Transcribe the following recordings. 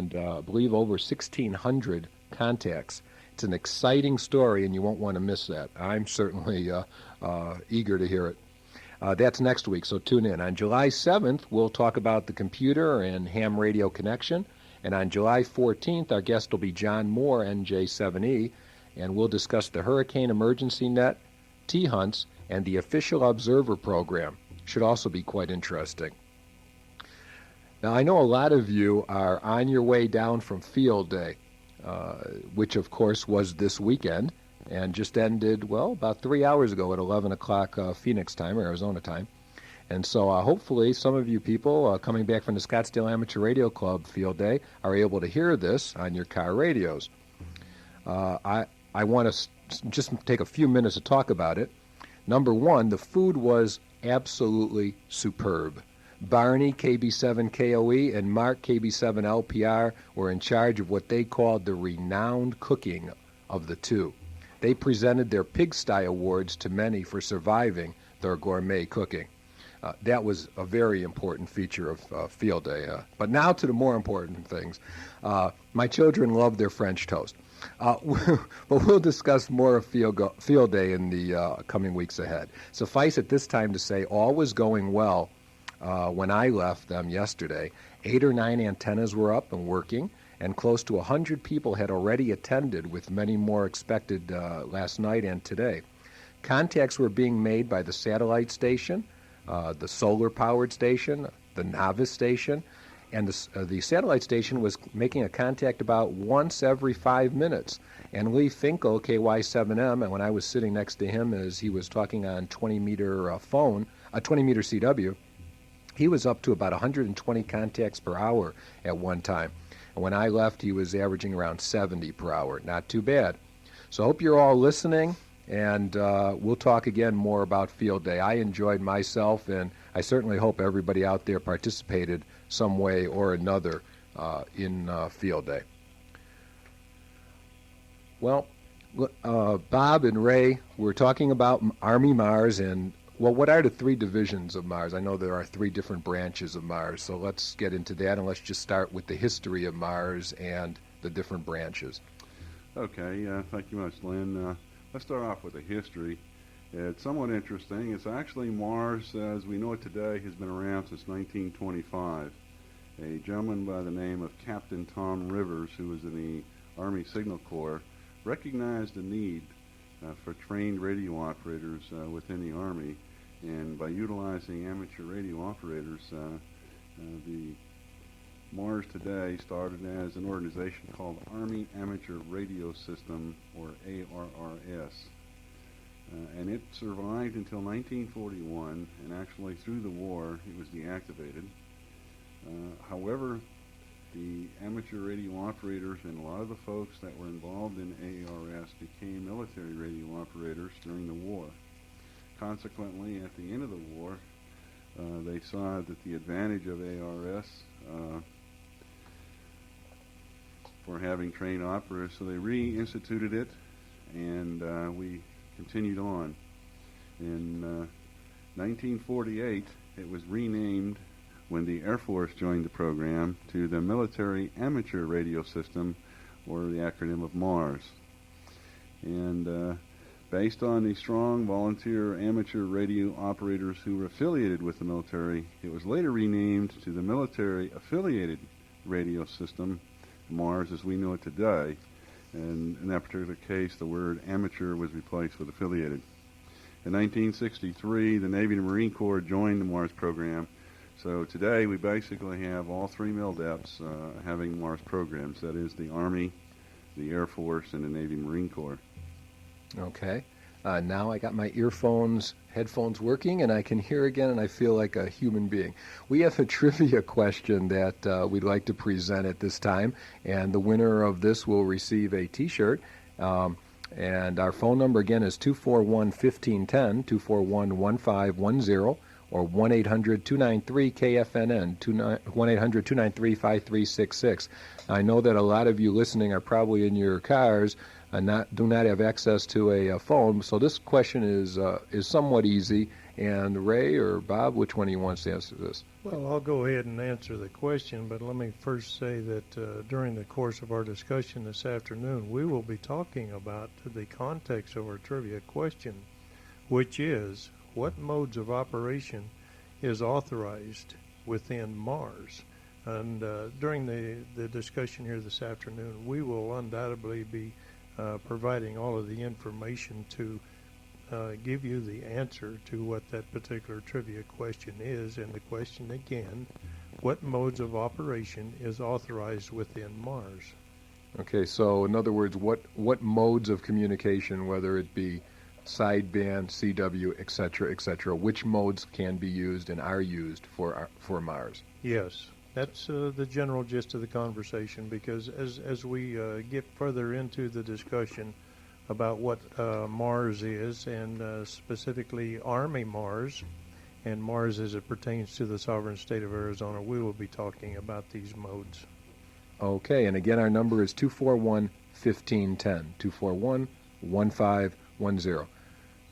and I believe over 1,600 contacts. It's an exciting story, and you won't want to miss that. I'm certainly eager to hear it. That's next week, so tune in. On July 7th, we'll talk about the computer and ham radio connection. And on July 14th, our guest will be John Moore, NJ7E, and we'll discuss the Hurricane Emergency Net, T-Hunts, and the Official Observer Program. Should also be quite interesting. Now, I know a lot of you are on your way down from Field Day, which, of course, was this weekend and just ended, well, about 3 hours ago at 11 o'clock Phoenix time, or Arizona time. And so hopefully some of you people coming back from the Scottsdale Amateur Radio Club Field Day are able to hear this on your car radios. I want to just take a few minutes to talk about it. Number one, the food was absolutely superb. Barney, KB7KOE, and Mark, KB7LPR, were in charge of what they called the renowned cooking of the two. They presented their Pigsty Awards to many for surviving their gourmet cooking. That was a very important feature of Field Day. But now to the more important things. My children love their French toast. But we'll discuss more of Field Day in the coming weeks ahead. Suffice it this time to say, all was going well when I left them yesterday. 8 or 9 antennas were up and working, and close to 100 people had already attended, with many more expected last night and today. Contacts were being made by the satellite station, the solar-powered station, the Novice station, and the satellite station was making a contact about once every 5 minutes. And Lee Finkel, KY7M, and when I was sitting next to him as he was talking on 20-meter phone, a 20-meter CW, he was up to about 120 contacts per hour at one time. And when I left, he was averaging around 70 per hour. Not too bad. So I hope you're all listening. And we'll talk again more about Field Day. I enjoyed myself, and I certainly hope everybody out there participated some way or another in Field Day. Well, Bob and Ray were talking about Army Mars, and, well, what are the 3 divisions of Mars? I know there are 3 different branches of Mars, so let's get into that, and let's just start with the history of Mars and the different branches. Okay, thank you much, Len. Let's start off with the history. It's somewhat interesting. It's actually Mars, as we know it today, has been around since 1925. A gentleman by the name of Captain Tom Rivers, who was in the Army Signal Corps, recognized the need for trained radio operators within the Army, and by utilizing amateur radio operators, the Mars today started as an organization called Army Amateur Radio System, or ARRS. And it survived until 1941, and actually through the war it was deactivated. However, the amateur radio operators and a lot of the folks that were involved in ARRS became military radio operators during the war. Consequently, at the end of the war, they saw that the advantage of ARRS for having trained operators, so they reinstituted it, and we continued on. In 1948, it was renamed, when the Air Force joined the program, to the Military Amateur Radio System, or the acronym of MARS. And based on the strong volunteer amateur radio operators who were affiliated with the military, it was later renamed to the Military Affiliated Radio System, MARS as we know it today. And in that particular case, the word amateur was replaced with affiliated. In 1963, the Navy and Marine Corps joined the MARS program. So today we basically have all 3 MILDEPs having MARS programs. That is the Army, the Air Force, and the Navy and Marine Corps. Okay. Now I got my headphones working, and I can hear again, and I feel like a human being. We have a trivia question that we'd like to present at this time, and the winner of this will receive a T-shirt. And our phone number again is 241-1510, 241-1510, or 1-800-293-KFNN, 1-800-293-5366. I know that a lot of you listening are probably in your cars and do not have access to a phone, so this question is somewhat easy, And Ray or Bob, which one of you wants to answer this? Well, I'll go ahead and answer the question, but let me first say that during the course of our discussion this afternoon, we will be talking about the context of our trivia question, which is what modes of operation is authorized within Mars. And during the discussion here this afternoon, we will undoubtedly be providing all of the information to give you the answer to what that particular trivia question is. And the question again, what modes of operation is authorized within Mars? Okay, so in other words, what modes of communication, whether it be sideband, CW, etc., which modes can be used and are used for Mars? Yes, that's the general gist of the conversation, because as we get further into the discussion about what Mars is, and specifically Army Mars, and Mars as it pertains to the sovereign state of Arizona, we will be talking about these modes. Okay, and again, our number is 241-1510, 241-1510.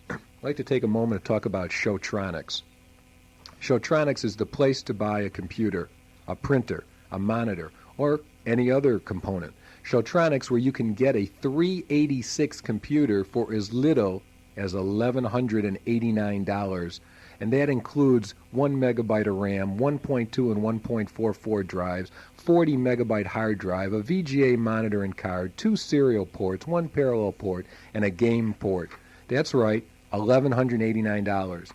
I'd like to take a moment to talk about Showtronics. Showtronics is the place to buy a computer, a printer, a monitor, or any other component. Showtronics, where you can get a 386 computer for as little as $1,189, and that includes 1 megabyte of RAM, 1.2 and 1.44 drives, 40 megabyte hard drive, a VGA monitor and card, 2 serial ports, 1 parallel port, and a game port. That's right, $1,189.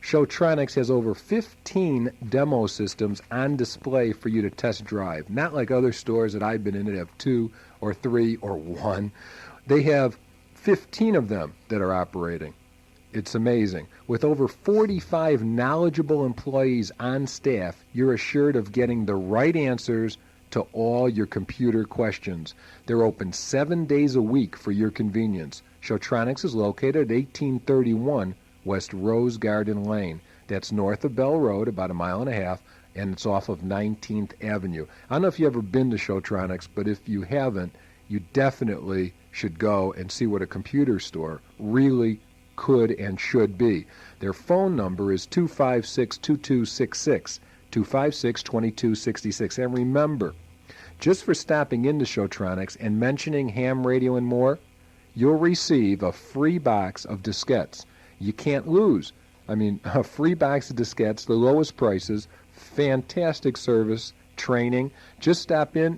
Showtronics has over 15 demo systems on display for you to test drive. Not like other stores that I've been in that have 2 or 3 or 1. They have 15 of them that are operating. It's amazing. With over 45 knowledgeable employees on staff, you're assured of getting the right answers to all your computer questions. They're open 7 days a week for your convenience. Showtronics is located at 1831 West Rose Garden Lane. That's north of Bell Road, about a mile and a half, and it's off of 19th Avenue. I don't know if you've ever been to Showtronics, but if you haven't, you definitely should go and see what a computer store really could and should be. Their phone number is 256-2266, 256-2266. And remember, just for stopping into Showtronics and mentioning ham radio and more, you'll receive a free box of diskettes. You can't lose. I mean, a free box of diskettes, the lowest prices, fantastic service, training. Just stop in.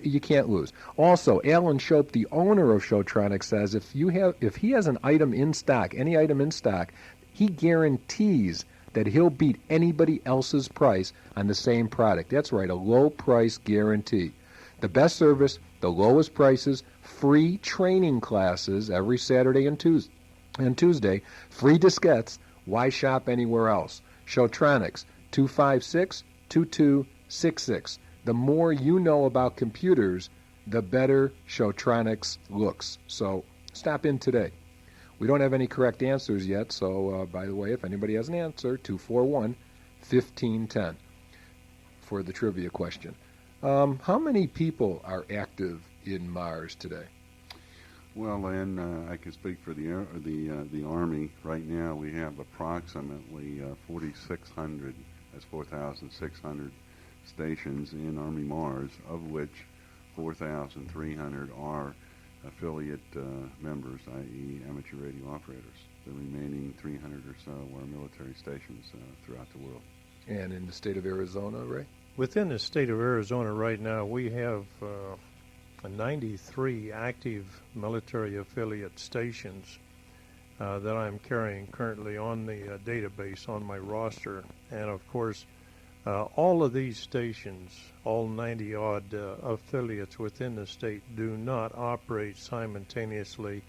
You can't lose. Also, Alan Shope, the owner of Showtronics, says if he has an item in stock, any item in stock, he guarantees that he'll beat anybody else's price on the same product. That's right, a low price guarantee. The best service, the lowest prices, free training classes every Saturday and Tuesday, free diskettes. Why shop anywhere else? Showtronics, 256-2266. The more you know about computers, the better Showtronics looks. So stop in today. We don't have any correct answers yet, so by the way, if anybody has an answer, 241-1510 for the trivia question. How many people are active in Mars today? Well, Len, I can speak for the Army. Right now, we have approximately 4,600. That's 4,600 stations in Army Mars, of which 4,300 are affiliate members, i.e. amateur radio operators. The remaining 300 or so are military stations throughout the world. And in the state of Arizona, Ray? Within the state of Arizona right now, we have 93 active military affiliate stations that I'm carrying currently on the database on my roster. And of course, all of these stations, all 90-odd affiliates within the state, do not operate simultaneously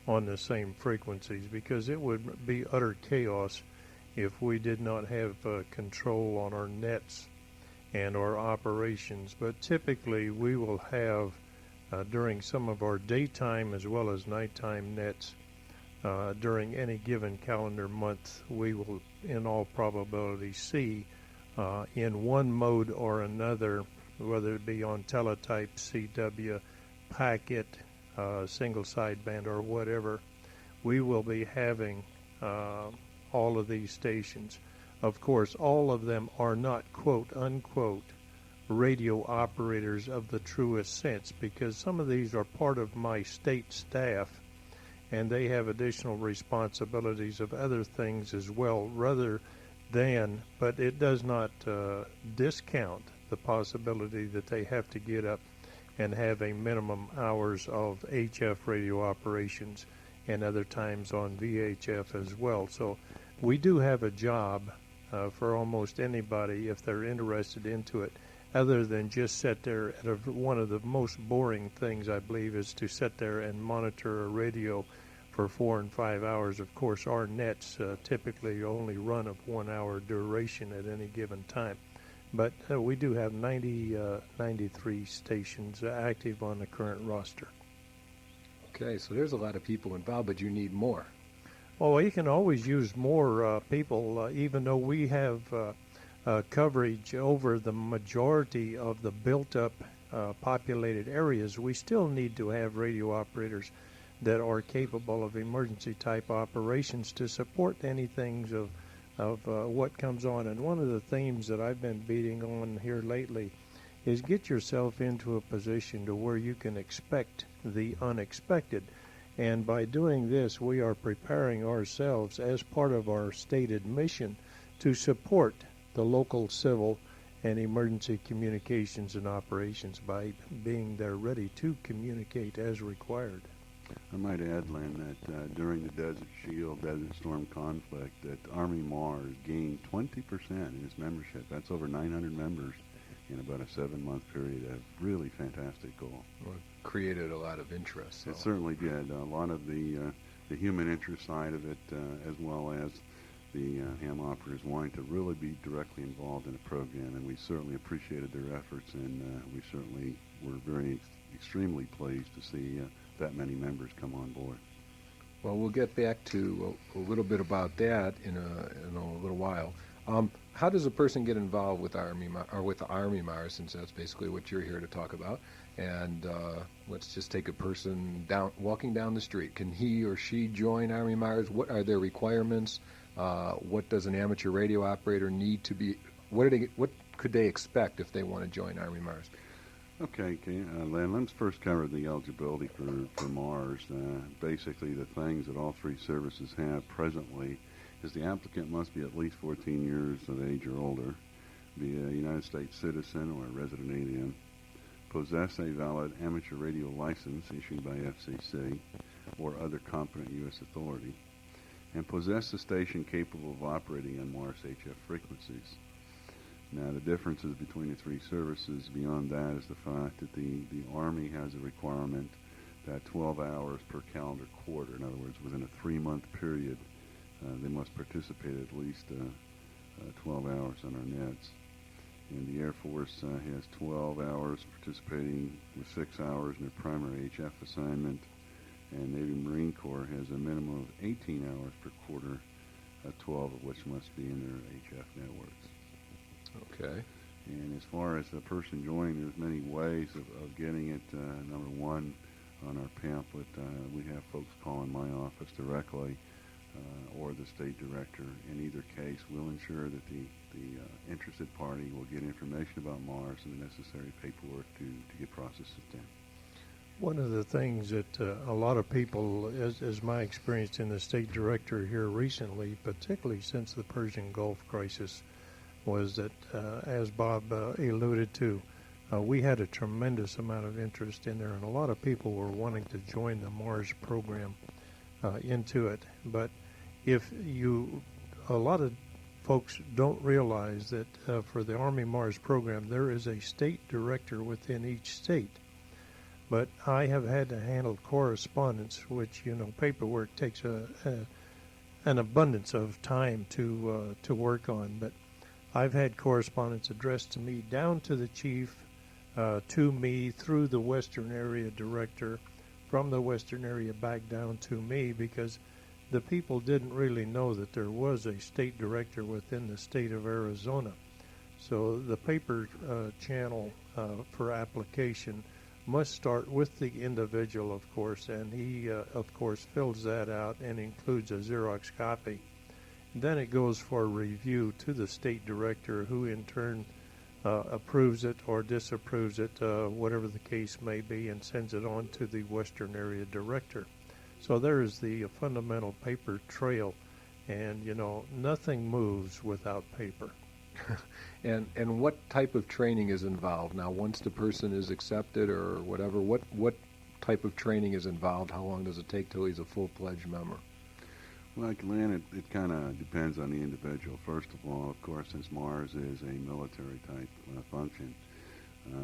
on the same frequencies, because it would be utter chaos if we did not have control on our nets and our operations. But typically we will have, during some of our daytime as well as nighttime nets, during any given calendar month, we will in all probability see in one mode or another, whether it be on teletype, CW, packet, single sideband, or whatever, we will be having all of these stations. Of course, all of them are not quote unquote radio operators of the truest sense, because some of these are part of my state staff and they have additional responsibilities of other things as well, rather than, but it does not discount the possibility that they have to get up and have a minimum hours of HF radio operations and other times on VHF as well. So we do have a job for almost anybody if they're interested into it, other than just sit there at one of the most boring things, I believe, is to sit there and monitor a radio for 4 and 5 hours. Of course, our nets typically only run of 1 hour duration at any given time. But we do have 93 stations active on the current roster. Okay, so there's a lot of people involved, but you need more. Well, you can always use more people, even though we have coverage over the majority of the built-up populated areas. We still need to have radio operators that are capable of emergency-type operations to support anything of what comes on. And one of the themes that I've been beating on here lately is get yourself into a position to where you can expect the unexpected. And by doing this, we are preparing ourselves as part of our stated mission to support the local civil and emergency communications and operations by being there ready to communicate as required. I might add, Len, that during the Desert Shield, Desert Storm conflict, that Army Mars gained 20% in its membership. That's over 900 members in about a 7-month period. A really fantastic goal. Well, it created a lot of interest. So. It certainly did. A lot of the human interest side of it, as well as the ham operators wanting to really be directly involved in the program, and we certainly appreciated their efforts, and we certainly were very extremely pleased to see that many members come on board. Well, we'll get back to a little bit about that in a little while. How does a person get involved with with the Army Mars, since that's basically what you're here to talk about? And let's just take a person walking down the street. Can he or she join Army Mars? What are their requirements? What does an amateur radio operator need to be? What could they expect if they want to join Army Mars? Okay, Len, let's first cover the eligibility for Mars. Basically, the things that all three services have presently is the applicant must be at least 14 years of age or older, be a United States citizen or a resident alien, possess a valid amateur radio license issued by FCC or other competent U.S. authority, and possess a station capable of operating on Mars HF frequencies. Now, the differences between the three services beyond that is the fact that the Army has a requirement that 12 hours per calendar quarter, in other words, within a 3-month period, they must participate at least 12 hours on our nets. And the Air Force has 12 hours participating with 6 hours in their primary HF assignment, and Navy Marine Corps has a minimum of 18 hours per quarter, 12 of which must be in their HF networks. Okay. And as far as the person joining, there's many ways of getting it. Number one, on our pamphlet, we have folks calling my office directly or the state director. In either case, we'll ensure that the interested party will get information about Mars and the necessary paperwork to get processed in. One of the things that a lot of people, as my experience in the state director here recently, particularly since the Persian Gulf crisis, was that, as Bob alluded to, we had a tremendous amount of interest in there, and a lot of people were wanting to join the Mars program into it. But a lot of folks don't realize that for the Army Mars program, there is a state director within each state. But I have had to handle correspondence, which, paperwork takes an abundance of time to work on. But I've had correspondence addressed to me down to the chief, to me through the Western Area Director, from the Western Area back down to me, because the people didn't really know that there was a state director within the state of Arizona. So the paper channel for application must start with the individual, of course, and he, of course, fills that out and includes a Xerox copy. Then it goes for review to the state director, who in turn approves it or disapproves it, whatever the case may be, and sends it on to the Western Area Director. So there is the fundamental paper trail, and nothing moves without paper. And what type of training is involved now? Once the person is accepted or whatever, what type of training is involved? How long does it take till he's a full-fledged member? Well, Len, it kind of depends on the individual. First of all, of course, since Mars is a military-type function,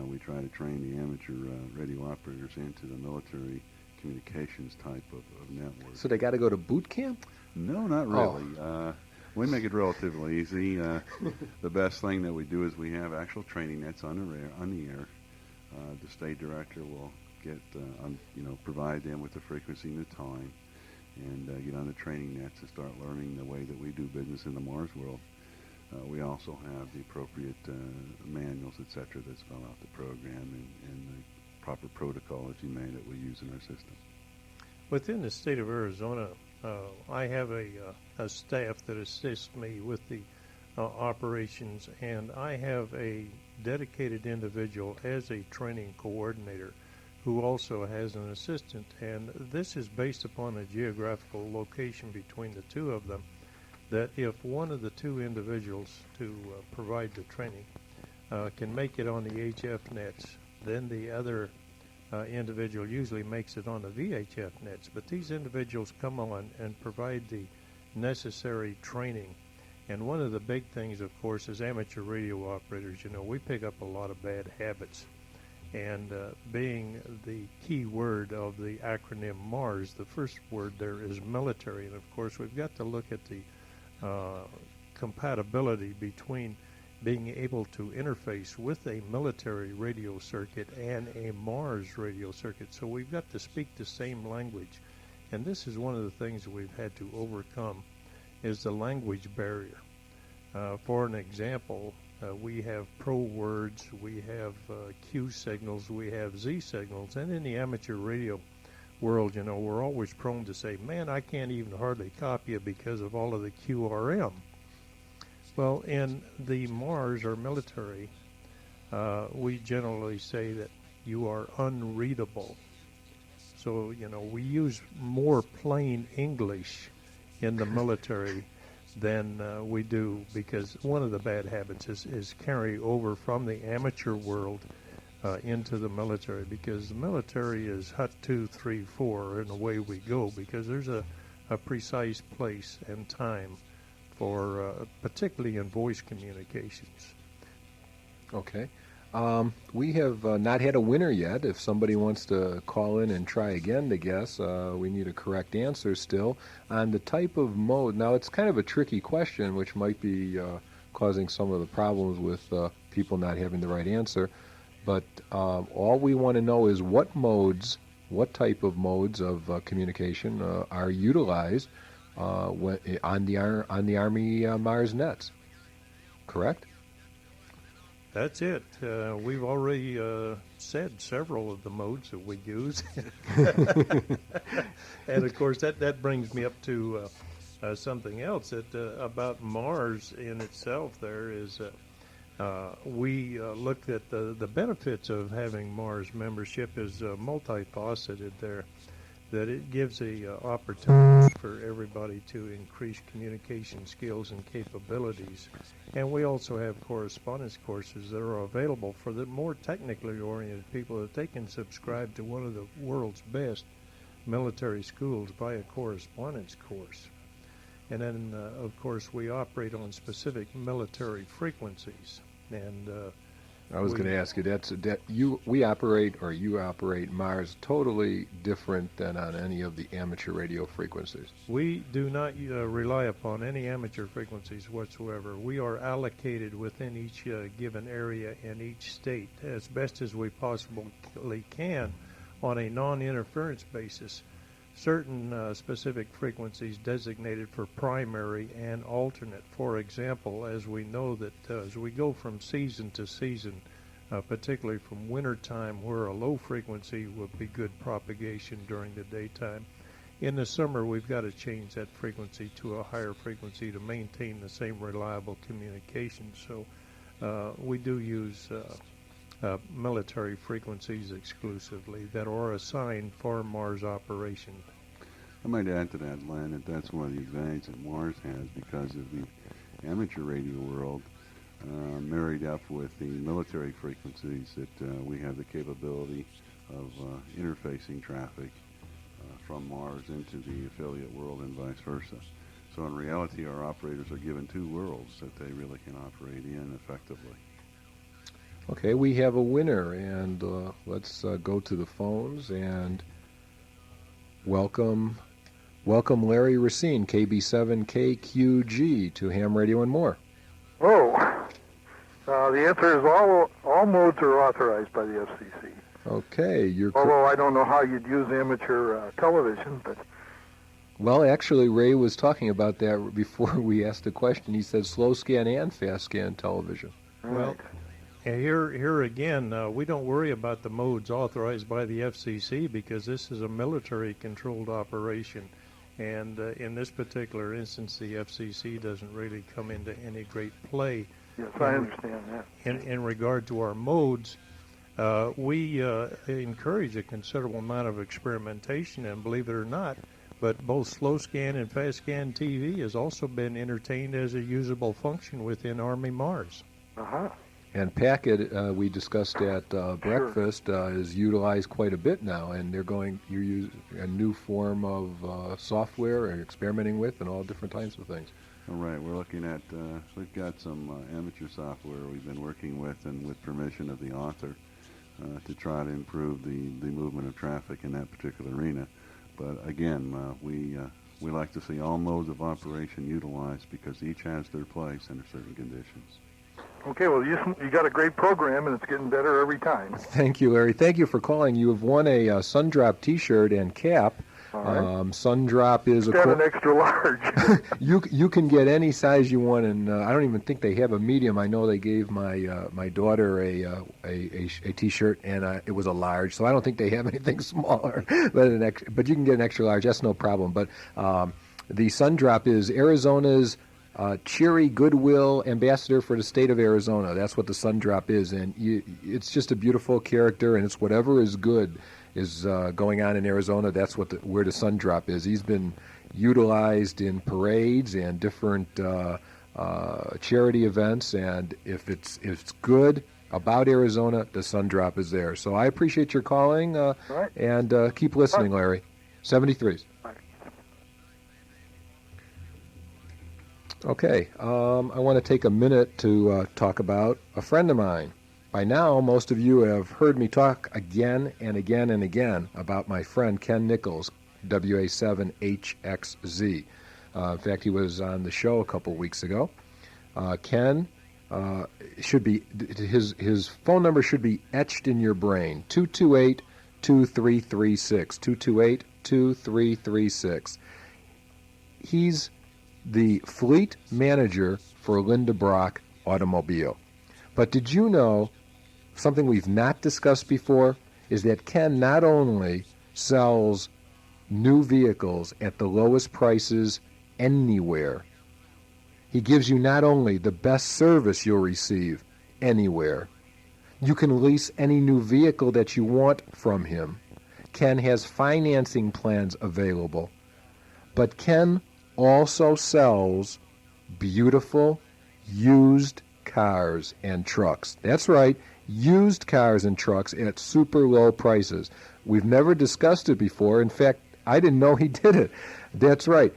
we try to train the amateur radio operators into the military communications type of network. So they got to go to boot camp? No, not really. We make it relatively easy. The best thing that we do is we have actual training nets on the air. The state director will get, provide them with the frequency and the time, and get on the training nets and start learning the way that we do business in the Mars world. We also have the appropriate manuals, etc., that spell out the program and the proper protocol, as you may, that we use in our system. Within the state of Arizona, I have a staff that assists me with the operations, and I have a dedicated individual as a training coordinator who also has an assistant, and this is based upon a geographical location between the two of them, that if one of the two individuals to provide the training can make it on the HF nets, then the other individual usually makes it on the VHF nets. But these individuals come on and provide the necessary training. And one of the big things, of course, is amateur radio operators. We pick up a lot of bad habits. And being the key word of the acronym MARS, the first word there is military. And, of course, we've got to look at the compatibility between being able to interface with a military radio circuit and a Mars radio circuit. So we've got to speak the same language. And this is one of the things that we've had to overcome, is the language barrier. For an example, we have pro words, we have Q signals, we have Z signals, and in the amateur radio world, we're always prone to say, man, I can't even hardly copy it because of all of the QRM. Well, in the Mars or military, we generally say that you are unreadable. So, we use more plain English in the military than we do, because one of the bad habits is carry over from the amateur world into the military, because the military is hut 2, 3, 4, and away we go, because there's a precise place and time for particularly in voice communications. Okay. We have not had a winner yet. If somebody wants to call in and try again to guess, we need a correct answer still. On the type of mode, now it's kind of a tricky question, which might be causing some of the problems with people not having the right answer. But all we want to know is what type of modes of communication are utilized on the Army Mars nets. Correct? That's it. We've already said several of the modes that we use. And, of course, that brings me up to something else about Mars in itself. There is we looked at the benefits of having Mars membership is multifaceted there, that it gives a opportunity for everybody to increase communication skills and capabilities. And we also have correspondence courses that are available for the more technically oriented people, that they can subscribe to one of the world's best military schools via correspondence course. And then, of course, we operate on specific military frequencies. And I was going to ask you, you operate Mars totally different than on any of the amateur radio frequencies. We do not rely upon any amateur frequencies whatsoever. We are allocated within each given area in each state as best as we possibly can on a non-interference basis. Certain specific frequencies designated for primary and alternate. For example, as we know that as we go from season to season, particularly from winter time, where a low frequency would be good propagation during the daytime, in the summer we've got to change that frequency to a higher frequency to maintain the same reliable communication. So we do use military frequencies exclusively that are assigned for Mars operation. I might add to that, Len, that that's one of the advantages that Mars has because of the amateur radio world married up with the military frequencies that we have the capability of interfacing traffic from Mars into the affiliate world and vice versa. So in reality, our operators are given two worlds that they really can operate in effectively. Okay, we have a winner, and let's go to the phones and welcome Larry Racine, KB7KQG, to Ham Radio and More. Oh, the answer is all modes are authorized by the FCC. Okay, although I don't know how you'd use amateur television, but... Well, actually, Ray was talking about that before we asked the question. He said slow scan and fast scan television. Well, here again, we don't worry about the modes authorized by the FCC because this is a military-controlled operation. And in this particular instance, the FCC doesn't really come into any great play. Yes, I understand that. In regard to our modes, we encourage a considerable amount of experimentation, and believe it or not, but both slow scan and fast scan TV has also been entertained as a usable function within Army Mars. Uh-huh. And Packet, we discussed at breakfast, is utilized quite a bit now, and you're using a new form of software and experimenting with and all different types of things. All right, we're looking at, we've got some amateur software we've been working with, and with permission of the author, to try to improve the movement of traffic in that particular arena. But again, we like to see all modes of operation utilized because each has their place under certain conditions. Okay, well, you got a great program, and it's getting better every time. Thank you, Larry. Thank you for calling. You have won a Sundrop T-shirt and cap. All right. Sundrop is an extra large. you can get any size you want, and I don't even think they have a medium. I know they gave my daughter a T-shirt, and it was a large, so I don't think they have anything smaller. But you can get an extra large. That's no problem. But the Sundrop is Arizona's cheery goodwill ambassador for the state of Arizona. That's what the Sundrop is, and it's just a beautiful character, and it's whatever is good is going on in Arizona. That's where the Sundrop is. He's been utilized in parades and different charity events, and if it's good about Arizona, the Sundrop is there. So I appreciate your calling, right. And keep listening, Larry. 73s. Okay, I want to take a minute to talk about a friend of mine. By now, most of you have heard me talk again and again and again about my friend Ken Nichols, WA7HXZ. In fact, he was on the show a couple weeks ago. Ken should be, his phone number should be etched in your brain, 228-2336, 228-2336. He's the fleet manager for Linda Brock Automobile. But did you know something we've not discussed before is that Ken not only sells new vehicles at the lowest prices anywhere, he gives you not only the best service you'll receive anywhere, you can lease any new vehicle that you want from him. Ken has financing plans available, but Ken also sells beautiful used cars and trucks. That's right, used cars and trucks at super low prices. We've never discussed it before. In fact, I didn't know he did it. That's right.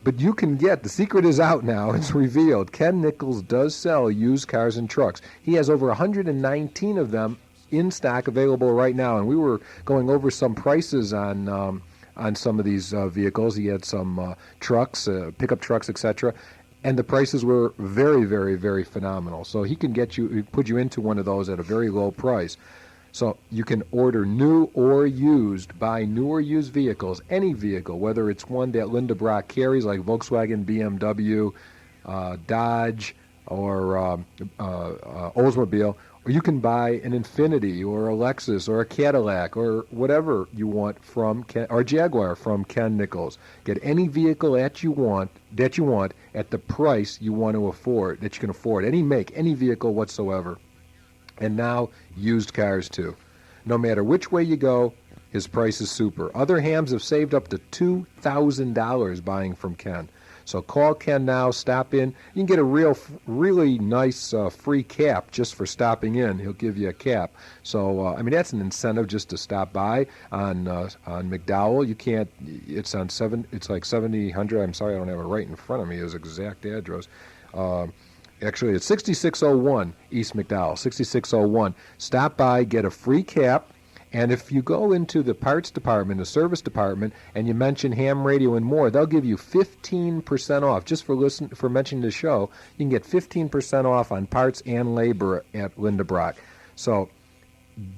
But you can get, the secret is out now, it's revealed. Ken Nichols does sell used cars and trucks. He has over 119 of them in stock available right now, and we were going over some prices on some of these vehicles. He had some trucks, pickup trucks, etc., and the prices were very, very, very phenomenal. So he can put you into one of those at a very low price. So you can order new or used, buy new or used vehicles, any vehicle, whether it's one that Linda Brock carries, like Volkswagen, BMW, Dodge, or Oldsmobile, or you can buy an Infiniti or a Lexus or a Cadillac or whatever you want from Ken, or Jaguar from Ken Nichols. Get any vehicle that you want at the price you want to afford, that you can afford, any make, any vehicle whatsoever. And now used cars too. No matter which way you go, his price is super. Other hams have saved up to $2,000 buying from Ken. So call Ken now, stop in. You can get a really nice free cap just for stopping in. He'll give you a cap. So, I mean, that's an incentive just to stop by on McDowell. You can't, it's on it's like 7000. I'm sorry, I don't have it right in front of me, his exact address. Actually, it's 6601 East McDowell, 6601. Stop by, get a free cap. And if you go into the parts department, the service department, and you mention ham radio and more, they'll give you 15% off. Just for mentioning the show, you can get 15% off on parts and labor at Linda Brock. So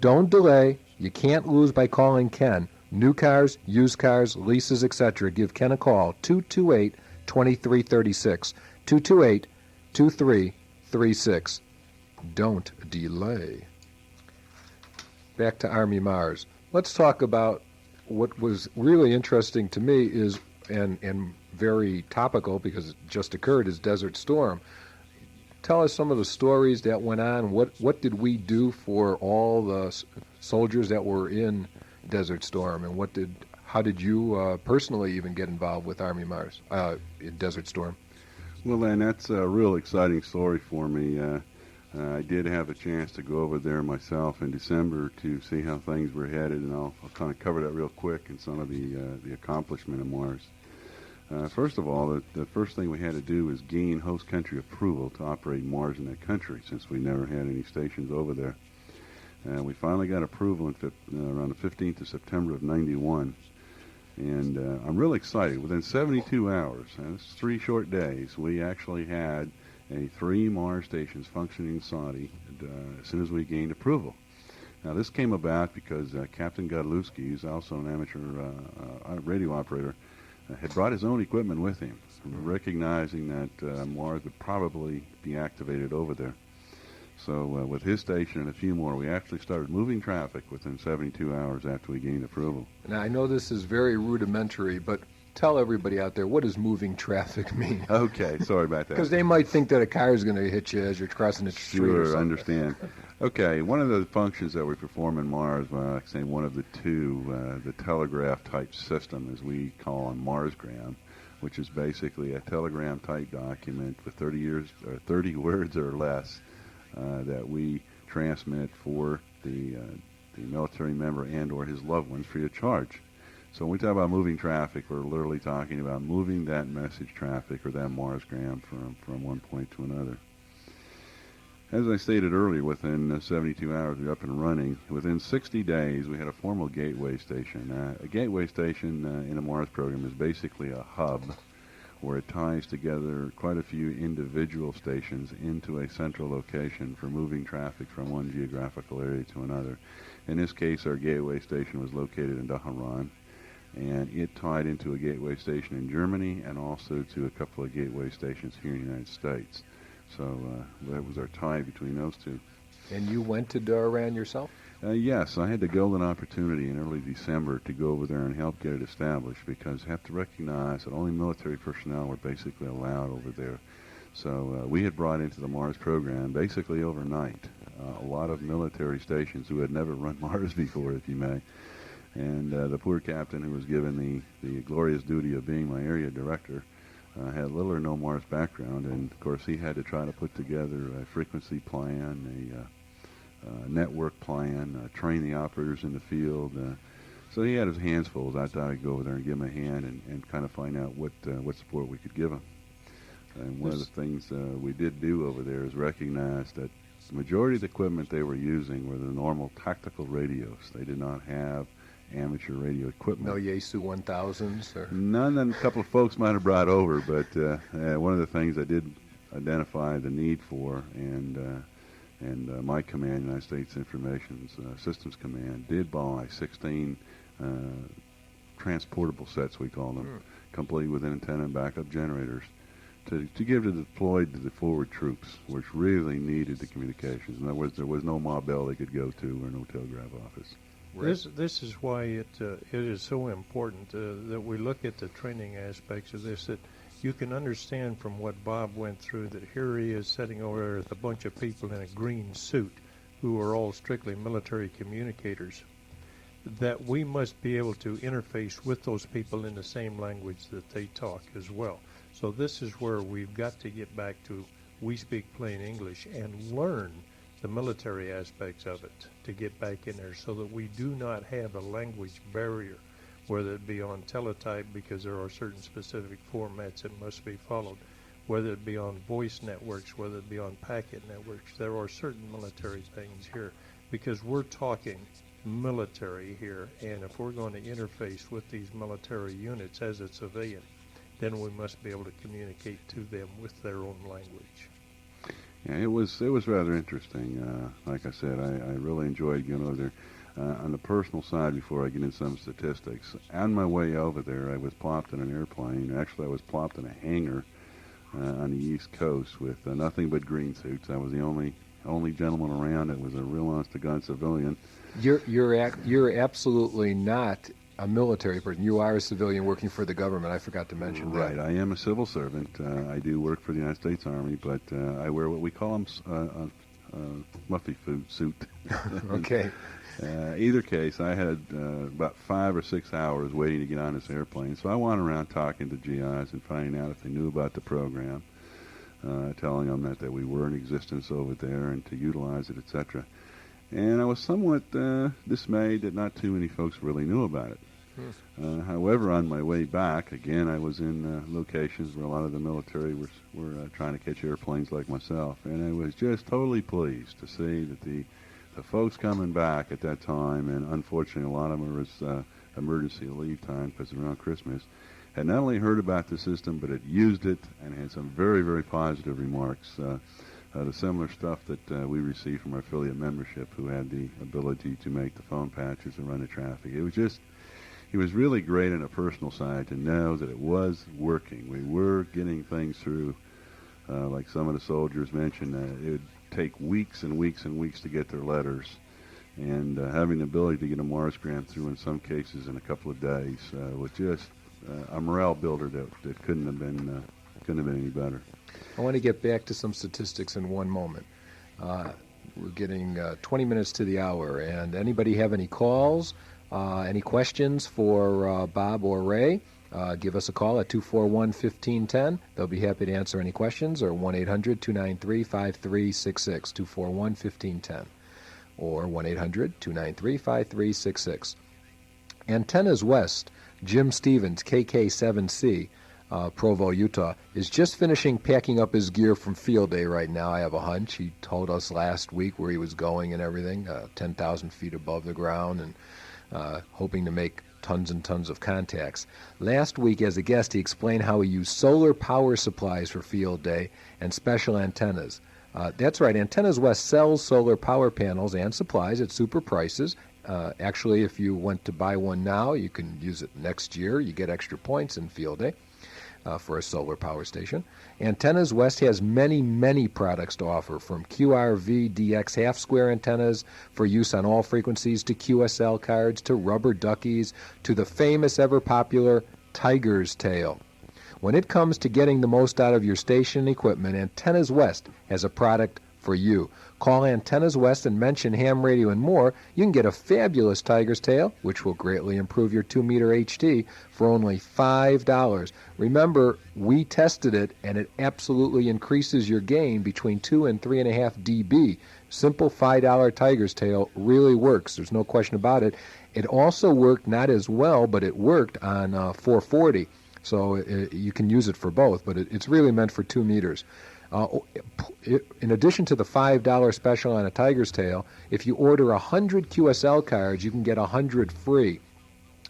don't delay. You can't lose by calling Ken. New cars, used cars, leases, etc. Give Ken a call, 228-2336, 228-2336. Don't delay. Back to Army Mars. Let's talk about what was really interesting to me is, and very topical because it just occurred, is Desert Storm. Tell us some of the stories that went on. What did we do for all the soldiers that were in Desert Storm, and how did you personally even get involved with Army Mars in Desert Storm? Well, Len, that's a real exciting story for me. I did have a chance to go over there myself in December to see how things were headed, and I'll kind of cover that real quick and some of the accomplishment of Mars. First of all, the first thing we had to do was gain host country approval to operate Mars in that country, since we never had any stations over there. We finally got approval around the 15th of September of '91, and I'm really excited. Within 72 hours, that's 3 short days, we actually had 3 Mars stations functioning in Saudi as soon as we gained approval. Now, this came about because Captain Godlewski, who's also an amateur radio operator, had brought his own equipment with him, recognizing that Mars would probably be activated over there. So with his station and a few more, we actually started moving traffic within 72 hours after we gained approval. Now, I know this is very rudimentary, but tell everybody out there, what does moving traffic mean? Okay, sorry about that. Because they might think that a car is going to hit you as you're crossing the street. Sure, I understand. Okay, one of the functions that we perform in Mars, I say one of the 2, the telegraph-type system, as we call on Marsgram, which is basically a telegram-type document with 30 words or less that we transmit for the military member and or his loved ones free of charge. So when we talk about moving traffic, we're literally talking about moving that message traffic or that Marsgram from one point to another. As I stated earlier, within 72 hours we were up and running. Within 60 days we had a formal gateway station. A gateway station in a Mars program is basically a hub where it ties together quite a few individual stations into a central location for moving traffic from one geographical area to another. In this case, our gateway station was located in Tehran, and it tied into a gateway station in Germany and also to a couple of gateway stations here in the United States. So that was our tie between those 2. And you went to Tehran yourself? Yes, I had the golden opportunity in early December to go over there and help get it established, because you have to recognize that only military personnel were basically allowed over there. So we had brought into the Mars program basically overnight a lot of military stations who had never run Mars before, if you may. And the poor captain who was given the glorious duty of being my area director had little or no Mars background, and of course he had to try to put together a frequency plan, a network plan, train the operators in the field. So he had his hands full. I thought I'd go over there and give him a hand and kind of find out what support we could give him. And one of the things we did do over there is recognize that the majority of the equipment they were using were the normal tactical radios. They did not have amateur radio equipment. No Yaesu 1000s? Or? None that a couple of folks might have brought over, but one of the things I did identify the need for, and my command, United States Information Systems Command, did buy 16 transportable sets, we call them, complete with antenna and backup generators. to give to the deployed to the forward troops, which really needed the communications. In other words, there was no Ma Bell they could go to or no telegraph office. This is why it is so important that we look at the training aspects of this, that you can understand from what Bob went through that here he is sitting over there with a bunch of people in a green suit who are all strictly military communicators, that we must be able to interface with those people in the same language that they talk as well. So this is where we've got to get back to we speak plain English and learn the military aspects of it to get back in there so that we do not have a language barrier, whether it be on teletype because there are certain specific formats that must be followed, whether it be on voice networks, whether it be on packet networks. There are certain military things here because we're talking military here, and if we're going to interface with these military units as a civilian, then we must be able to communicate to them with their own language. Yeah, it was rather interesting. Like I said, I really enjoyed going over there. On the personal side, before I get into some statistics, on my way over there, I was plopped in an airplane. Actually, I was plopped in a hangar on the East Coast with nothing but green suits. I was the only gentleman around that was a real honest-to-God civilian. You're absolutely not a military person. You are a civilian working for the government. I forgot to mention that. Right. I am a civil servant. I do work for the United States Army, but I wear what we call them muffy suit. Okay. Either case, I had about 5 or 6 hours waiting to get on this airplane. So I went around talking to GIs and finding out if they knew about the program, telling them that we were in existence over there and to utilize it, etc. And I was somewhat dismayed that not too many folks really knew about it. However, on my way back, again, I was in locations where a lot of the military were trying to catch airplanes like myself, and I was just totally pleased to see that the folks coming back at that time, and unfortunately a lot of them was emergency leave time because around Christmas, had not only heard about the system, but had used it and had some very, very positive remarks. The similar stuff that we received from our affiliate membership who had the ability to make the phone patches and run the traffic. It was really great on a personal side to know that it was working. We were getting things through, like some of the soldiers mentioned, it would take weeks and weeks and weeks to get their letters. And having the ability to get a Morsegram through in some cases in a couple of days was just a morale builder that couldn't have been any better. I want to get back to some statistics in one moment. We're getting 20 minutes to the hour, and anybody have any calls, any questions for Bob or Ray? Give us a call at 241-1510. They'll be happy to answer any questions, or 1-800-293-5366, 241-1510, or 1-800-293-5366. Antennas West, Jim Stevens, KK7C, Provo, Utah, is just finishing packing up his gear from field day right now, I have a hunch. He told us last week where he was going and everything, 10,000 feet above the ground, and hoping to make tons and tons of contacts. Last week, as a guest, he explained how he used solar power supplies for field day and special antennas. That's right, Antennas West sells solar power panels and supplies at super prices. Actually, if you went to buy one now, you can use it next year. You get extra points in field day for a solar power station. Antennas West has many, many products to offer, from QRV DX half-square antennas for use on all frequencies, to QSL cards, to rubber duckies, to the famous, ever-popular tiger's tail. When it comes to getting the most out of your station equipment, Antennas West has a product for you. Call Antennas West and mention ham radio and more. You can get a fabulous tiger's tail, which will greatly improve your 2-meter HT, for only $5. Remember, we tested it, and it absolutely increases your gain between 2 and 3.5 dB. Simple $5 tiger's tail really works. There's no question about it. It also worked not as well, but it worked on 440. So you can use it for both, but it's really meant for 2 meters. In addition to the $5 special on a tiger's tail, if you order 100 QSL cards, you can get 100 free.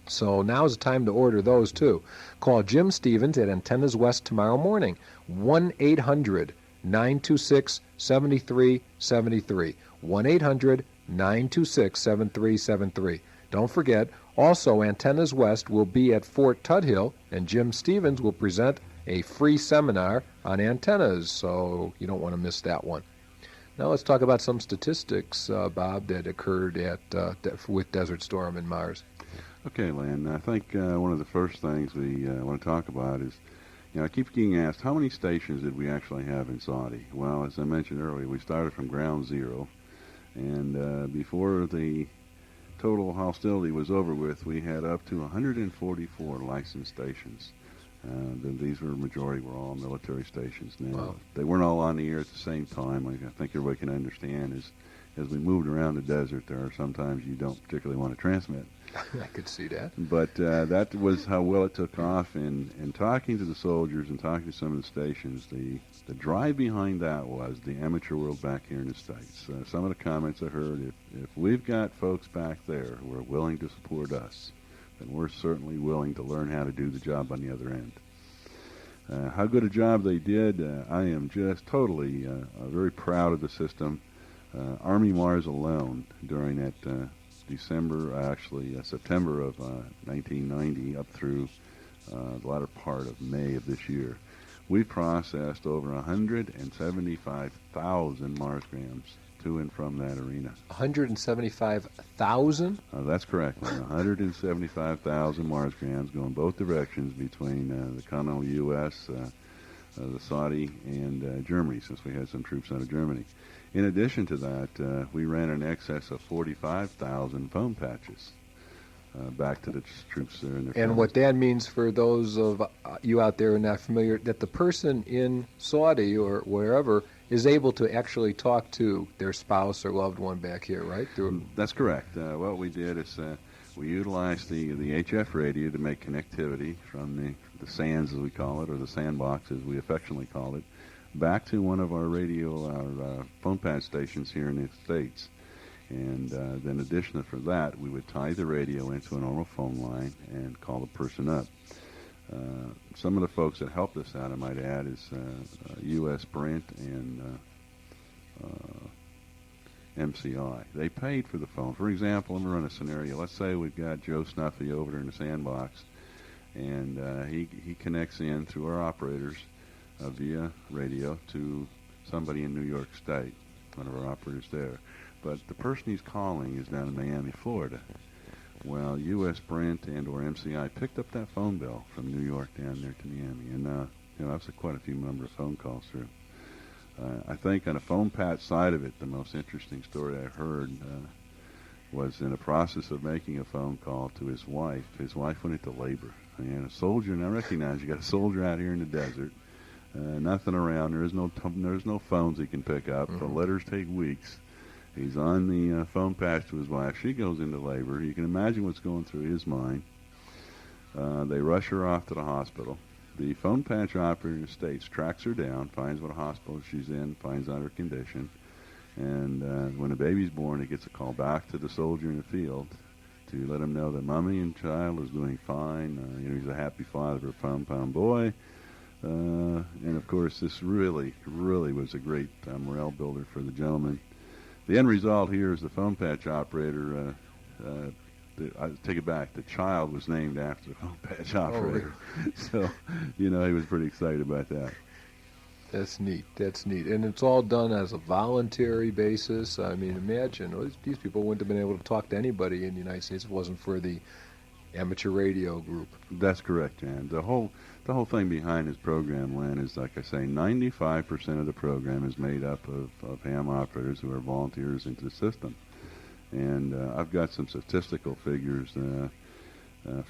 So now's the time to order those too. Call Jim Stevens at Antennas West tomorrow morning, 1-800-926-7373, 1-800-926-7373. Don't forget, also Antennas West will be at Fort Tuthill, and Jim Stevens will present a free seminar on antennas, so you don't want to miss that one. Now let's talk about some statistics, Bob, that occurred with Desert Storm and Mars. Okay, Len, I think one of the first things we want to talk about is, I keep getting asked, how many stations did we actually have in Saudi? Well, as I mentioned earlier, we started from ground zero, and before the total hostility was over with, we had up to 144 licensed stations. These majority were all military stations. Now, wow. They weren't all on the air at the same time. Like I think everybody can understand is, as we moved around the desert, there are sometimes you don't particularly want to transmit. I could see that. But that was how well it took off. And talking to the soldiers and talking to some of the stations, the drive behind that was the amateur world back here in the States. Some of the comments I heard, if we've got folks back there who are willing to support us, then we're certainly willing to learn how to do the job on the other end. How good a job they did, I am just totally very proud of the system. Army Mars alone during that September of 1990 up through the latter part of May of this year, we processed over 175,000 Mars grams to and from that arena. 175,000? That's correct. 175,000 Mars grams going both directions between the continental U.S., the Saudi, and Germany, since we had some troops out of Germany. In addition to that, we ran in excess of 45,000 phone patches back to the troops there in their And phones. what that means for those of you out there who are not familiar, that the person in Saudi or wherever is able to actually talk to their spouse or loved one back here, right? That's correct. What we did is we utilized the HF radio to make connectivity from the SANs, as we call it, or the sandbox, as we affectionately call it, back to one of our phone pad stations here in the States. And then in addition for that, we would tie the radio into a normal phone line and call the person up. Some of the folks that helped us out, I might add, is U.S. Brent and MCI. They paid for the phone. For example, let me run a scenario. Let's say we've got Joe Snuffy over there in the sandbox, and he connects in through our operators via radio to somebody in New York State, one of our operators there. But the person he's calling is down in Miami, Florida. Well, U.S. Brent and or MCI picked up that phone bill from New York down there to Miami, and that's quite a few number of phone calls through. I think on the phone patch side of it, the most interesting story I heard was in the process of making a phone call to his wife. His wife went into labor, and a soldier. And I recognize you got a soldier out here in the desert. Nothing around. There's no phones he can pick up. The letters take weeks. He's on the phone patch to his wife. She goes into labor. You can imagine what's going through his mind. They rush her off to the hospital. The phone patch operator in the States tracks her down, finds what hospital she's in, finds out her condition, and when the baby's born, he gets a call back to the soldier in the field to let him know that mommy and child is doing fine. He's a happy father of a pound boy. And of course, this really, really was a great morale builder for the gentleman. The end result here is the phone patch operator. I take it back. The child was named after the phone patch operator. So, he was pretty excited about that. That's neat. And it's all done as a voluntary basis. I mean, imagine, these people wouldn't have been able to talk to anybody in the United States if it wasn't for the amateur radio group. That's correct, Jan. The whole thing behind this program, Len, is, like I say, 95% of the program is made up of ham operators who are volunteers into the system. And I've got some statistical figures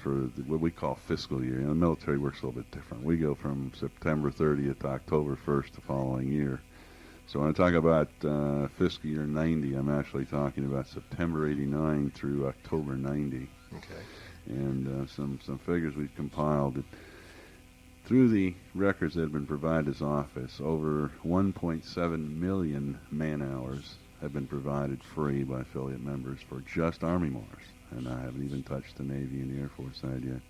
for what we call fiscal year. The military works a little bit different. We go from September 30th to October 1st the following year. So when I talk about fiscal year 90, I'm actually talking about September 89 through October 90. Okay. And some figures we've compiled. Through the records that have been provided as office, over 1.7 million man-hours have been provided free by affiliate members for just Army Mars. And I haven't even touched the Navy and the Air Force side yet.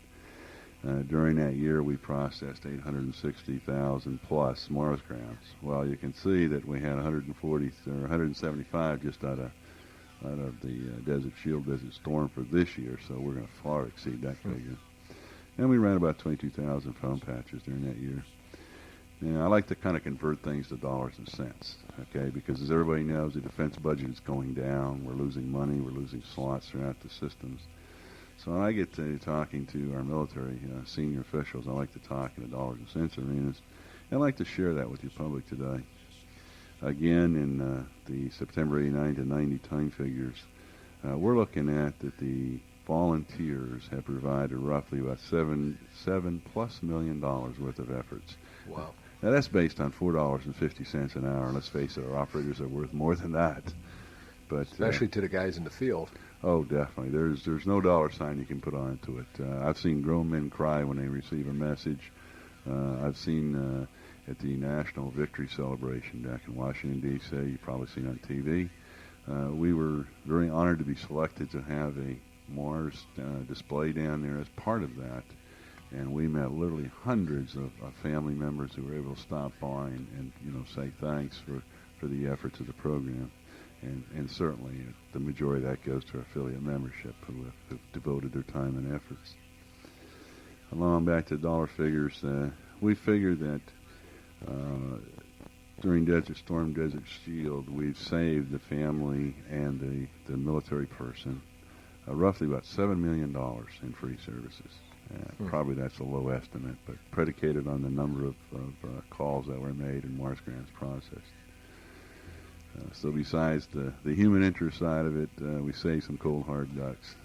During that year, we processed 860,000 plus Mars grams. Well, you can see that we had 175 just out of the Desert Shield, Desert Storm for this year, so we're going to far exceed that figure. And we ran about 22,000 phone patches during that year. Now, I like to kind of convert things to dollars and cents, okay, because as everybody knows, the defense budget is going down. We're losing money. We're losing slots throughout the systems. So when I get to talking to our military senior officials, I like to talk in the dollars and cents arenas. And I'd like to share that with your public today. Again, in the September 89 to 90 time figures, we're looking at that the volunteers have provided roughly about $7+ million worth of efforts. Wow. Now, that's based on $4.50 an hour. And let's face it, our operators are worth more than that. But Especially to the guys in the field. Oh, definitely. There's no dollar sign you can put onto it. I've seen grown men cry when they receive a message. I've seen at the National Victory Celebration back in Washington, D.C., you've probably seen on TV, we were very honored to be selected to have a Mars display down there as part of that. And we met literally hundreds of family members who were able to stop by and say thanks for the efforts of the program. And certainly the majority of that goes to our affiliate membership who have devoted their time and efforts. Along back to dollar figures, we figured that during Desert Storm, Desert Shield, we've saved the family and the military person roughly about $7 million in free services. Probably that's a low estimate, but predicated on the number of calls that were made and Mars grants processed. So besides the human interest side of it, we save some cold hard ducks.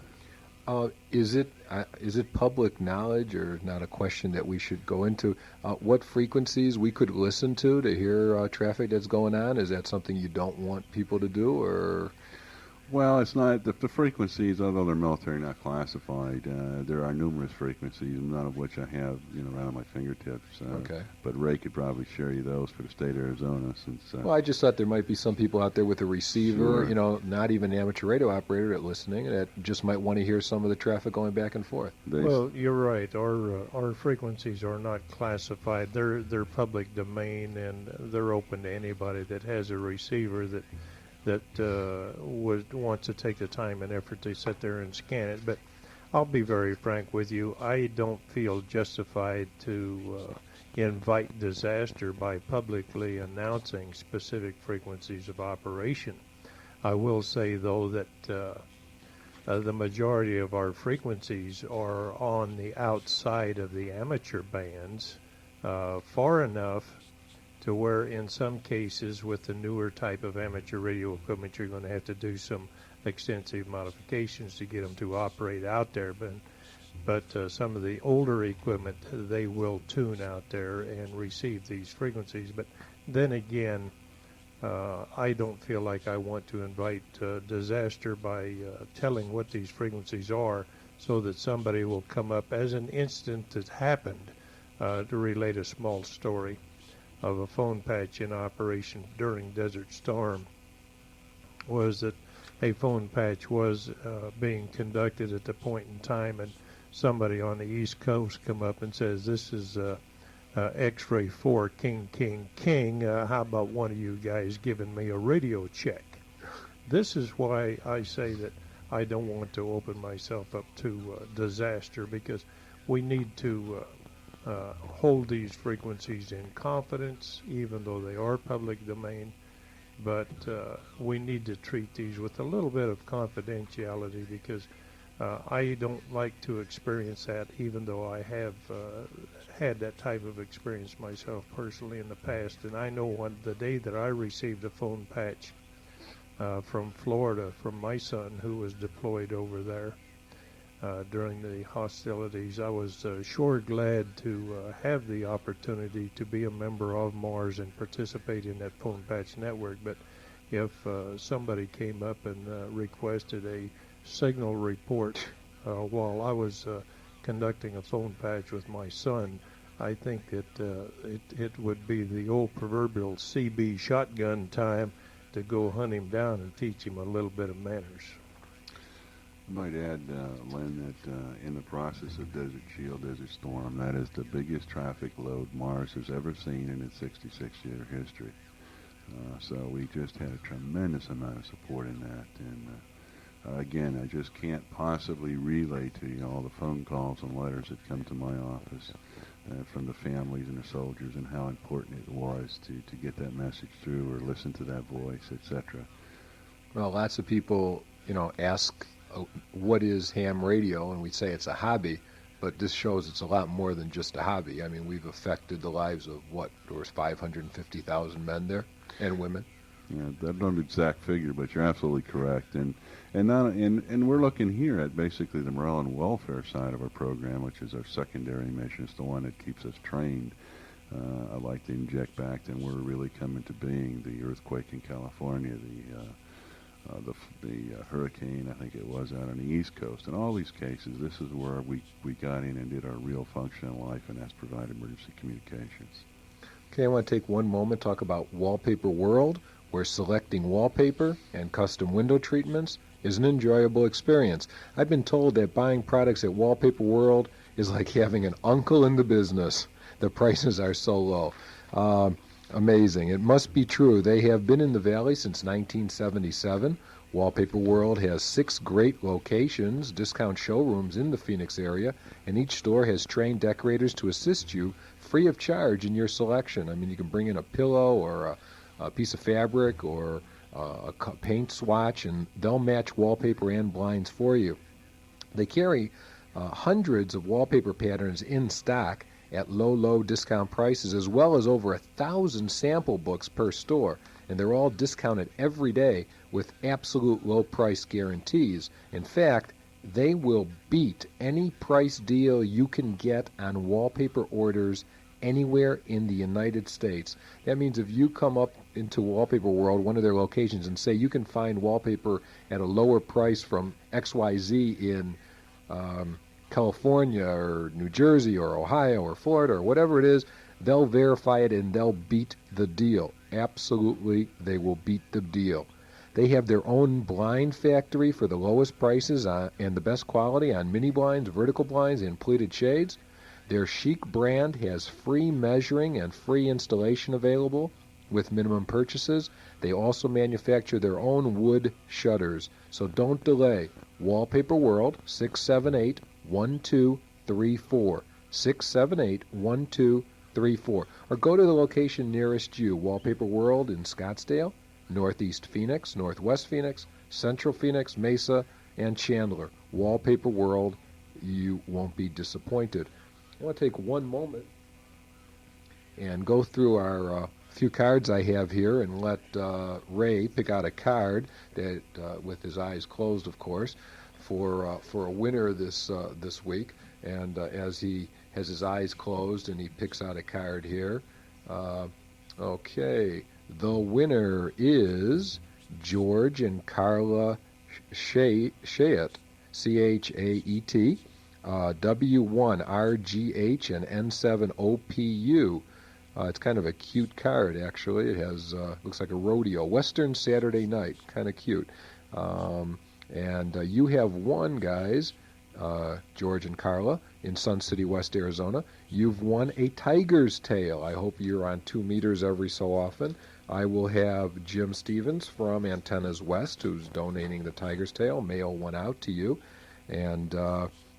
Is it public knowledge, or not a question that we should go into, what frequencies we could listen to hear traffic that's going on? Is that something you don't want people to do, or? Well, it's not the frequencies, although they're military, not classified. There are numerous frequencies, none of which I have, right on my fingertips. Okay. But Ray could probably share you those for the state of Arizona, since. Well, I just thought there might be some people out there with a receiver, Sure. Not even an amateur radio operator that listening, that just might want to hear some of the traffic going back and forth. Well, you're right. Our frequencies are not classified. They're public domain, and they're open to anybody that has a receiver that wants to take the time and effort to sit there and scan it. But I'll be very frank with you. I don't feel justified to invite disaster by publicly announcing specific frequencies of operation. I will say, though, that the majority of our frequencies are on the outside of the amateur bands, far enough to where in some cases with the newer type of amateur radio equipment, you're going to have to do some extensive modifications to get them to operate out there. But some of the older equipment, they will tune out there and receive these frequencies. But then again, I don't feel like I want to invite disaster by telling what these frequencies are, so that somebody will come up as an incident that happened to relate a small story of a phone patch in operation during Desert Storm. Was that a phone patch was being conducted at the point in time, and somebody on the East Coast come up and says, "This is X-ray 4 King King King. How about one of you guys giving me a radio check?" This is why I say that I don't want to open myself up to disaster, because we need to hold these frequencies in confidence, even though they are public domain. But we need to treat these with a little bit of confidentiality, because I don't like to experience that, even though I have had that type of experience myself personally in the past. And I know on the day that I received a phone patch from Florida from my son, who was deployed over there during the hostilities, I was sure glad to have the opportunity to be a member of Mars and participate in that phone patch network. But if somebody came up and requested a signal report while I was conducting a phone patch with my son, I think that it would be the old proverbial CB shotgun time to go hunt him down and teach him a little bit of manners. I might add, Len, that in the process of Desert Shield, Desert Storm, that is the biggest traffic load Mars has ever seen in its 66-year history. So we just had a tremendous amount of support in that. And Again, I just can't possibly relay to you all the phone calls and letters that come to my office from the families and the soldiers, and how important it was to get that message through or listen to that voice, etc. Well, lots of people, ask, what is ham radio? And we say it's a hobby, but this shows it's a lot more than just a hobby. I mean, we've affected the lives of there was 550,000 men there and women. Yeah, that's not an exact figure, but you're absolutely correct. And we're looking here at basically the morale and welfare side of our program, which is our secondary mission. It's the one that keeps us trained. I'd like to inject back that we're really coming to being the earthquake in California, the hurricane, I think it was, out on the East Coast. In all these cases, this is where we got in and did our real function in life, and that's provide emergency communications. Okay, I want to take one moment, talk about Wallpaper World, where selecting wallpaper and custom window treatments is an enjoyable experience. I've been told that buying products at Wallpaper World is like having an uncle in the business. The prices are so low. Amazing. It must be true. They have been in the Valley since 1977. Wallpaper World has 6 great locations, discount showrooms in the Phoenix area, and each store has trained decorators to assist you free of charge in your selection. I mean, you can bring in a pillow or a piece of fabric or a paint swatch, and they'll match wallpaper and blinds for you. They carry hundreds of wallpaper patterns in stock at low discount prices, as well as over 1,000 sample books per store, and they're all discounted every day with absolute low price guarantees. In fact, they will beat any price deal you can get on wallpaper orders anywhere in the United States. That means if you come up into Wallpaper World, one of their locations, and say you can find wallpaper at a lower price from XYZ in California or New Jersey or Ohio or Florida or whatever it is, they'll verify it and they'll beat the deal. Absolutely, they will beat the deal. They have their own blind factory for the lowest prices and the best quality on mini blinds, vertical blinds, and pleated shades. Their chic brand has free measuring and free installation available with minimum purchases. They also manufacture their own wood shutters. So don't delay. Wallpaper World, 678-1234. 678-1234. Or go to the location nearest you. Wallpaper World in Scottsdale, Northeast Phoenix, Northwest Phoenix, Central Phoenix, Mesa, and Chandler. Wallpaper World, you won't be disappointed. I want to take one moment and go through our few cards I have here and let Ray pick out a card that, with his eyes closed, of course, for a winner this week. And as he has his eyes closed and he picks out a card here, okay, the winner is George and Carla Chaet, C-H-A-E-T. W1RGH and N7OPU. It's kind of a cute card, actually. It has looks like a rodeo, Western Saturday Night, kind of cute. And you have won, guys, George and Carla, in Sun City, West Arizona. You've won a tiger's tail. I hope you're on 2 meters every so often. I will have Jim Stevens from Antennas West, who's donating the tiger's tail, mail one out to you. And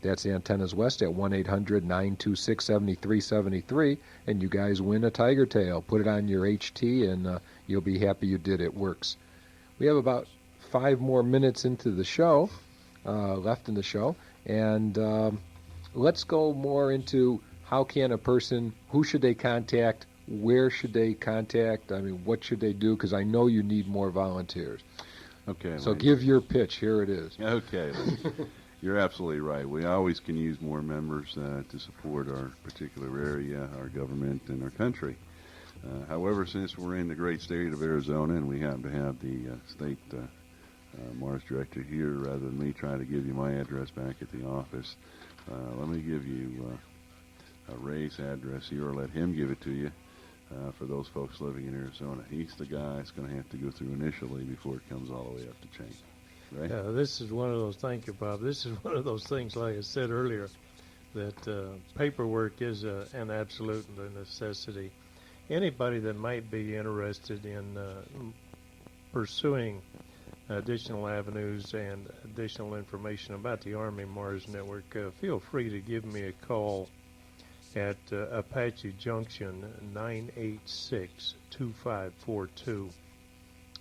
that's Antennas West at 1-800-926-7373, and you guys win a tiger tail. Put it on your HT, and you'll be happy you did. It works. We have about 5 more minutes into the show, left in the show, and let's go more into how can a person, who should they contact, where should they contact, I mean, what should they do, because I know you need more volunteers. Okay. So give your pitch. Here it is. Okay. You're absolutely right. We always can use more members to support our particular area, our government, and our country. However, since we're in the great state of Arizona and we happen to have the state Morse director here, rather than me trying to give you my address back at the office, let me give you Ray's address here, or let him give it to you for those folks living in Arizona. He's the guy it's going to have to go through initially before it comes all the way up the chain. Right? Yeah, this is one of those, thank you, Bob. This is one of those things, like I said earlier, that paperwork is an absolute necessity. Anybody that might be interested in pursuing additional avenues and additional information about the Army Mars Network, feel free to give me a call at Apache Junction 986-2542.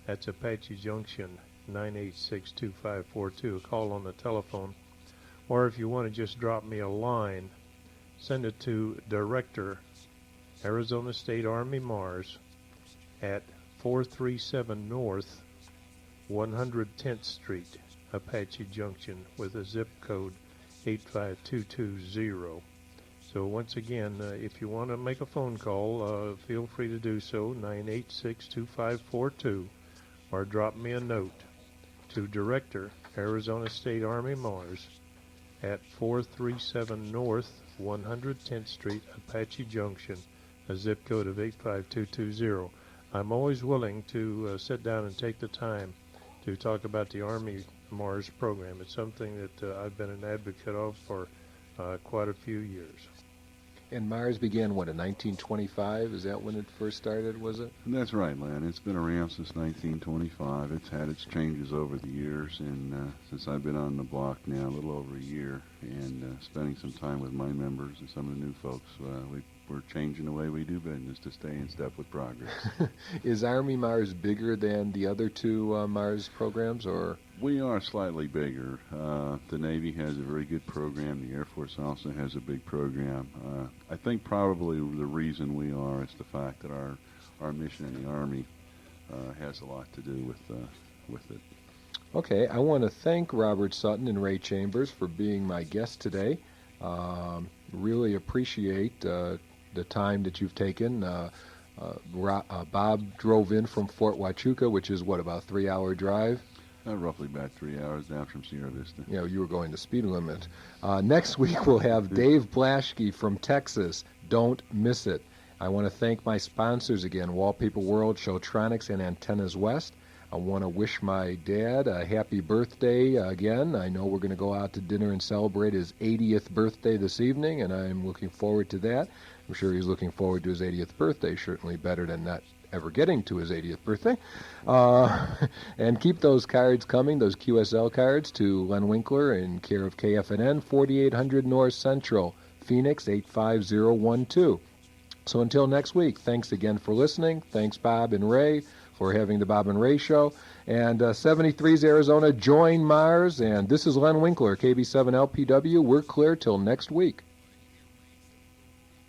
That's Apache Junction 986-2542. A call on the telephone. Or if you want to just drop me a line, send it to Director, Arizona State Army Mars, at 437 North 110th Street, Apache Junction, with a zip code 85220. So once again, if you want to make a phone call, feel free to do so, 986-2542, or drop me a note to Director, Arizona State Army Mars, at 437 North 110th Street, Apache Junction, a zip code of 85220. I'm always willing to sit down and take the time to talk about the Army Mars program. It's something that I've been an advocate of for quite a few years. And Mars began, what, in 1925? Is that when it first started, was it? That's right, Len. It's been around since 1925. It's had its changes over the years, and since I've been on the block now a little over a year, and spending some time with my members and some of the new folks, we're changing the way we do business to stay in step with progress. Is Army Mars bigger than the other two Mars programs, or? We are slightly bigger. The Navy has a very good program. The Air Force also has a big program. I think probably the reason we are is the fact that our mission in the Army has a lot to do with it. Okay, I want to thank Robert Sutton and Ray Chambers for being my guests today. Really appreciate the time that you've taken. Bob drove in from Fort Huachuca, which is, what, about a 3-hour drive? Roughly about 3 hours down from Sierra Vista. You know, you were going the speed limit. Next week we'll have Dave Blaschke from Texas. Don't miss it. I want to thank my sponsors again, Wallpaper World, Showtronics, and Antennas West. I want to wish my dad a happy birthday again. I know we're going to go out to dinner and celebrate his 80th birthday this evening, and I'm looking forward to that. I'm sure he's looking forward to his 80th birthday, certainly better than not ever getting to his 80th birthday. And keep those cards coming, those QSL cards, to Len Winkler in care of KFNN, 4800 North Central, Phoenix 85012. So until next week, thanks again for listening. Thanks, Bob and Ray, for having the Bob and Ray Show. And 73's Arizona, join Mars. And this is Len Winkler, KB7LPW. We're clear till next week.